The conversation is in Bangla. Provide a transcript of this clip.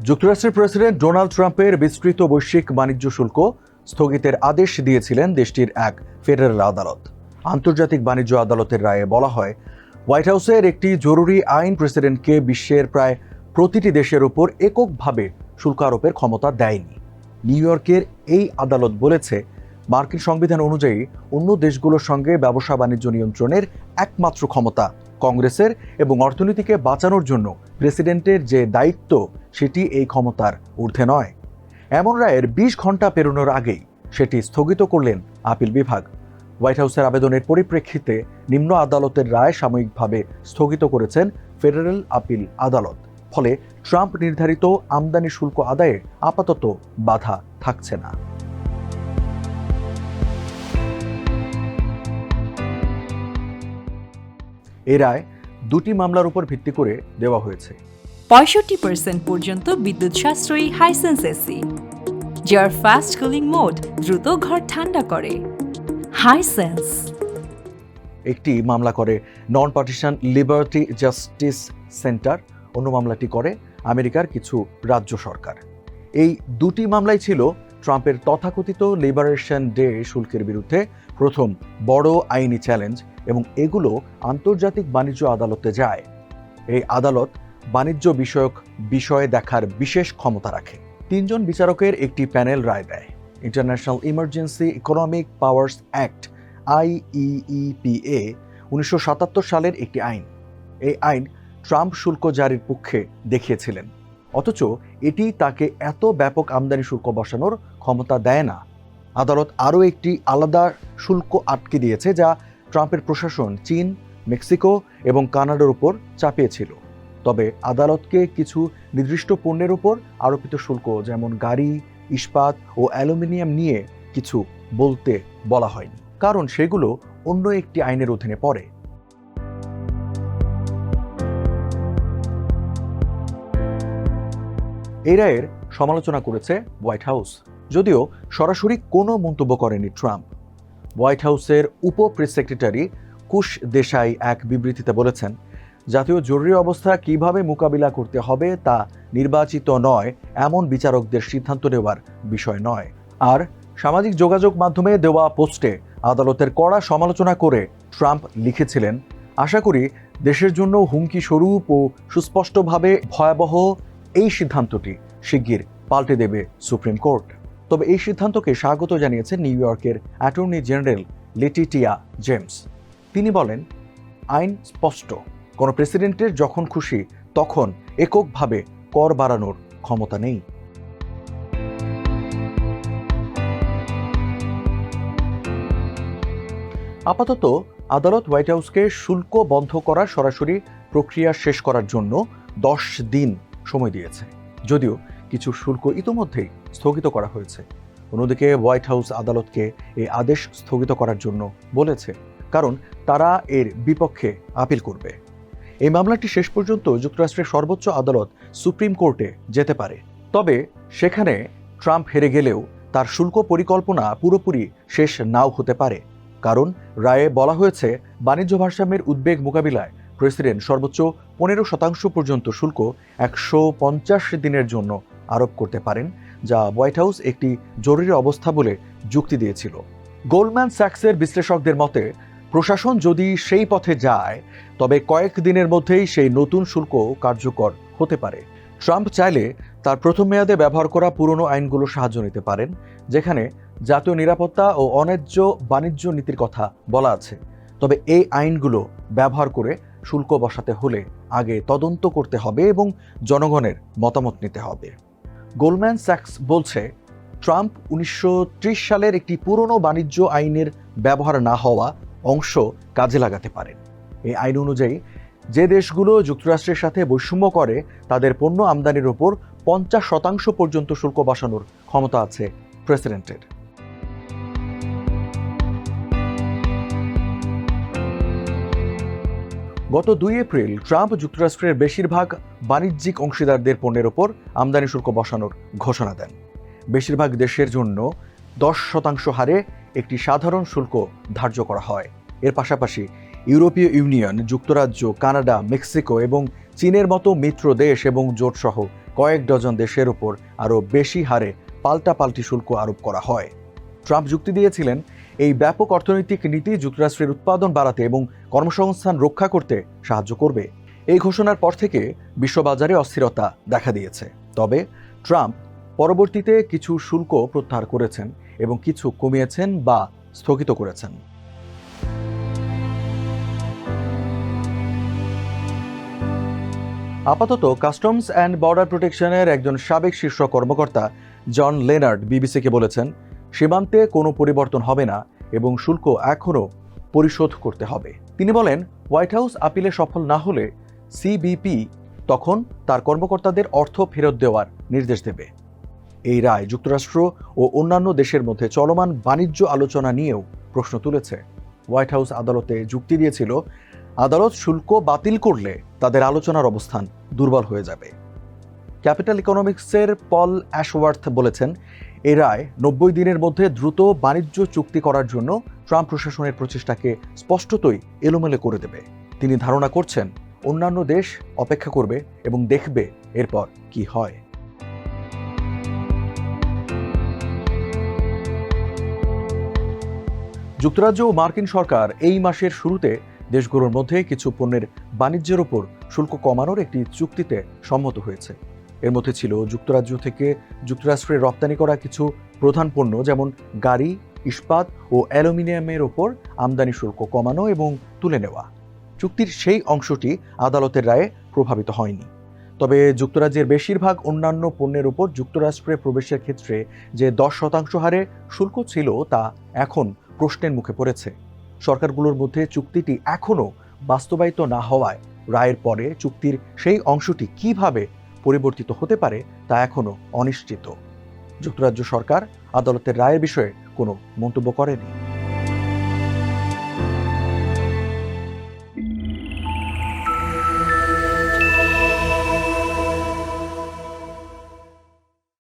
যুক্তরাষ্ট্রের প্রেসিডেন্ট ডোনাল্ড ট্রাম্পের বিস্তৃত বৈশ্বিক বাণিজ্য শুল্ক স্থগিতের আদেশ দিয়েছিলেন দেশটির এক ফেডারেল আদালত। আন্তর্জাতিক বাণিজ্য আদালতের রায়ে বলা হয়, হোয়াইট হাউসের একটি জরুরি আইন প্রেসিডেন্টকে বিশ্বের প্রায় প্রতিটি দেশের উপর এককভাবে শুল্ক আরোপের ক্ষমতা দেয়নি। নিউ ইয়র্কের এই আদালত বলেছে, মার্কিন সংবিধান অনুযায়ী অন্য দেশগুলোর সঙ্গে ব্যবসা বাণিজ্য নিয়ন্ত্রণের একমাত্র ক্ষমতা কংগ্রেসের এবং অর্থনীতিকে বাঁচানোর জন্য প্রেসিডেন্টের যে দায়িত্ব সেটি এই ক্ষমতার ঊর্ধ্বে নয়। এমন রায়ের ২০ ঘন্টা পেরোনোর আগেই সেটি স্থগিত করলেন আপিল বিভাগ। হোয়াইট হাউসের আবেদনের পরিপ্রেক্ষিতে নিম্ন আদালতের রায় সাময়িকভাবে স্থগিত করেছেন ফেডারেল আপিল আদালত। ফলে ট্রাম্প নির্ধারিত আমদানি শুল্ক আদায়ে আপাতত বাধা থাকছে না। এই রায় দুটি মামলার উপর ভিত্তি করে দেওয়া হয়েছে। ৬৫% পর্যন্ত বিদ্যুৎ সাশ্রয়ী হাইসেন্স এসি, যার ফাস্ট কুলিং মোড দ্রুত ঘর ঠান্ডা করে। হাইসেন্স। একটি মামলা করে নন পার্টিশন লিবার্টি জাস্টিস সেন্টার, অন্য মামলাটি করে আমেরিকার কিছু রাজ্য সরকার। এই দুটি মামলাই ছিল ট্রাম্পের তথাকথিত লিবারেশন ডে শুল্কের বিরুদ্ধে প্রথম বড় আইনি চ্যালেঞ্জ এবং এগুলো আন্তর্জাতিক বাণিজ্য আদালতে যায়। এই আদালত বাণিজ্য বিষয়ক বিষয়ে দেখার বিশেষ ক্ষমতা রাখে। ৩ জন বিচারকের একটি প্যানেল রায় দেয়। International emergency economic powers act IEEPA ১৯৭৭ সালের একটি আইন। এই আইন ট্রাম্প শুল্ক জারির পক্ষে দেখিয়েছিলেন, অথচ এটি তাকে এত ব্যাপক আমদানি শুল্ক বসানোর ক্ষমতা দেয় না। আদালত আরও একটি আলাদা শুল্ক আটকে দিয়েছে, যা ট্রাম্পের প্রশাসন চীন, মেক্সিকো এবং কানাডার উপর চাপিয়েছিল। তবে আদালতকে কিছু নির্দিষ্ট পণ্যের উপর আরোপিত শুল্ক, যেমন গাড়ি, ইস্পাত ও অ্যালুমিনিয়াম নিয়ে কিছু বলতে বলা হয়নি, কারণ সেগুলো অন্য একটি আইনের অধীনে পড়ে। এই রায়ের সমালোচনা করেছে হোয়াইট হাউস, যদিও সরাসরি কোনো মন্তব্য করেনি ট্রাম্প। হোয়াইট হাউসের উপ প্রেস সেক্রেটারি কুশ দেশাই এক বিবৃতিতে বলেছেন, জাতীয় জরুরি অবস্থা কিভাবে মোকাবিলা করতে হবে তা নির্বাচিত নয় এমন বিচারকদের সিদ্ধান্ত নেওয়ার বিষয় নয়। আর সামাজিক যোগাযোগ মাধ্যমে দেওয়া পোস্টে আদালতের কড়া সমালোচনা করে ট্রাম্প লিখেছিলেন, আশা করি দেশের জন্য হুমকি স্বরূপ ও সুস্পষ্টভাবে ভয়াবহ এই সিদ্ধান্তটি শিগগির পাল্টে দেবে সুপ্রিম কোর্ট। তবে এই সিদ্ধান্তকে স্বাগত জানিয়েছেন নিউ ইয়র্কের অ্যাটর্নি জেনারেল লেটিটিয়া জেমস। তিনি বলেন, আইন স্পষ্ট, কোনো প্রেসিডেন্টের যখন খুশি তখন এককভাবে কর বাড়ানোর ক্ষমতা নেই। আপাতত আদালত হোয়াইট হাউসকে শুল্ক বন্ধ করার সরাসরি প্রক্রিয়া শেষ করার জন্য 10 দিন সময় দিয়েছে, যদিও কিছু শুল্ক ইতোমধ্যেই স্থগিত করা হয়েছে। অন্যদিকে হোয়াইট হাউস আদালতকে এই আদেশ স্থগিত করার জন্য বলেছে, কারণ তারা এর বিপক্ষে আপিল করবে। এই মামলাটি শেষ পর্যন্ত যুক্তরাষ্ট্রের সর্বোচ্চ আদালত সুপ্রিম কোর্টে যেতে পারে। তবে সেখানে ট্রাম্প হেরে গেলেও তার শুল্ক পরিকল্পনা পুরোপুরি শেষ নাও হতে পারে, কারণ রায়ে বলা হয়েছে বাণিজ্য ভারসাম্যের উদ্বেগ মোকাবিলায় প্রেসিডেন্ট সর্বোচ্চ 15% পর্যন্ত শুল্ক 150 দিনের জন্য আরোপ করতে পারেন, যা হোয়াইট হাউস একটি জরুরি অবস্থা বলে যুক্তি দিয়েছিল। গোল্ডম্যান স্যাক্সের বিশ্লেষকদের মতে, প্রশাসন যদি সেই পথে যায় তবে কয়েক দিনের মধ্যেই সেই নতুন শুল্ক কার্যকর হতে পারে। ট্রাম্প চাইলে তার প্রথম মেয়াদে ব্যবহার করা পুরনো আইনগুলো সাহায্য নিতে পারেন, যেখানে জাতীয় নিরাপত্তা ও অন্যায্য বাণিজ্য নীতির কথা বলা আছে। তবে এই আইনগুলো ব্যবহার করে শুল্ক বসাতে হলে আগে তদন্ত করতে হবে এবং জনগণের মতামত নিতে হবে। গোল্ডম্যান স্যাক্স বলছে, ট্রাম্প 1930 সালের একটি পুরনো বাণিজ্য আইনের ব্যবহার না হওয়া অংশ কাজে লাগাতে পারেন। এই আইন অনুযায়ী যে দেশগুলো যুক্তরাষ্ট্রের সাথে বৈষম্য করে তাদের পণ্য আমদানির ওপর 50% পর্যন্ত শুল্ক বসানোর ক্ষমতা আছে প্রেসিডেন্টের। গত 2 এপ্রিল ট্রাম্প যুক্তরাষ্ট্রের বেশিরভাগ বাণিজ্যিক অংশীদারদের পণ্যের ওপর আমদানি শুল্ক বসানোর ঘোষণা দেন। বেশিরভাগ দেশের জন্য 10% হারে একটি সাধারণ শুল্ক ধার্য করা হয়। এর পাশাপাশি ইউরোপীয় ইউনিয়ন, যুক্তরাজ্য, কানাডা, মেক্সিকো এবং চীনের মতো মিত্র দেশ এবং জোটসহ কয়েক ডজন দেশের উপর আরও বেশি হারে পাল্টাপাল্টি শুল্ক আরোপ করা হয়। ট্রাম্প যুক্তি দিয়েছিলেন, এই ব্যাপক অর্থনৈতিক নীতি যুক্তরাষ্ট্রের উৎপাদন বাড়াতে এবং কর্মসংস্থান রক্ষা করতে সাহায্য করবে। এই ঘোষণার পর থেকে বিশ্ববাজারে অস্থিরতা দেখা দিয়েছে। তবে ট্রাম্প পরবর্তীতে কিছু শুল্ক প্রত্যাহার করেছেন এবং কিছু কমিয়েছেন বা স্থগিত করেছেন। আপাতত কাস্টমস অ্যান্ড বর্ডার প্রোটেকশনের একজন সাবেক শীর্ষ কর্মকর্তা জন লেনার্ড বিবিসিকে বলেছেন, সীমান্তে কোনো পরিবর্তন হবে না এবং শুল্ক এখনও পরিশোধ করতে হবে। তিনি বলেন, হোয়াইট হাউস আপিলে সফল না হলে সিবিপি তখন তার কর্মকর্তাদের অর্থ ফেরত দেওয়ার নির্দেশ দেবে। এই রায় যুক্তরাষ্ট্র ও অন্যান্য দেশের মধ্যে চলমান বাণিজ্য আলোচনা নিয়েও প্রশ্ন তুলেছে। হোয়াইট হাউস আদালতে যুক্তি দিয়েছিল, আদালত শুল্ক বাতিল করলে তাদের আলোচনার অবস্থান দুর্বল হয়ে যাবে। ক্যাপিটাল ইকোনমিক্সের পল অ্যাশওয়ার্থ বলেছেন, এই রায় 90 দিনের মধ্যে দ্রুত বাণিজ্য চুক্তি করার জন্য ট্রাম্প প্রশাসনের প্রচেষ্টাকে স্পষ্টতই এলোমেলো করে দেবে। তিনি ধারণা করছেন, অন্যান্য দেশ অপেক্ষা করবে এবং দেখবে এরপর কি হয়। যুক্তরাজ্য ও মার্কিন সরকার এই মাসের শুরুতে দেশগুলোর মধ্যে কিছু পণ্যের বাণিজ্যের উপর শুল্ক কমানোর একটি চুক্তিতে সম্মত হয়েছে। এর মধ্যে ছিল যুক্তরাজ্য থেকে যুক্তরাষ্ট্রে রপ্তানি করা কিছু প্রধান পণ্য, যেমন গাড়ি, ইস্পাত ও অ্যালুমিনিয়ামের ওপর আমদানি শুল্ক কমানো এবং তুলে নেওয়া। চুক্তির সেই অংশটি আদালতের রায়ে প্রভাবিত হয়নি। তবে যুক্তরাজ্যের বেশিরভাগ অন্যান্য পণ্যের উপর যুক্তরাষ্ট্রে প্রবেশের ক্ষেত্রে যে 10% হারে শুল্ক ছিল, তা এখন প্রশ্নের মুখে পড়েছে। সরকারগুলোর মধ্যে চুক্তিটি এখনও বাস্তবায়িত না হওয়ায় রায়ের পরে চুক্তির সেই অংশটি কিভাবে পরিবর্তিত হতে পারে তা এখনও অনিশ্চিত। যুক্তরাজ্য সরকার আদালতের রায়ের বিষয়ে কোনো মন্তব্য করেনি।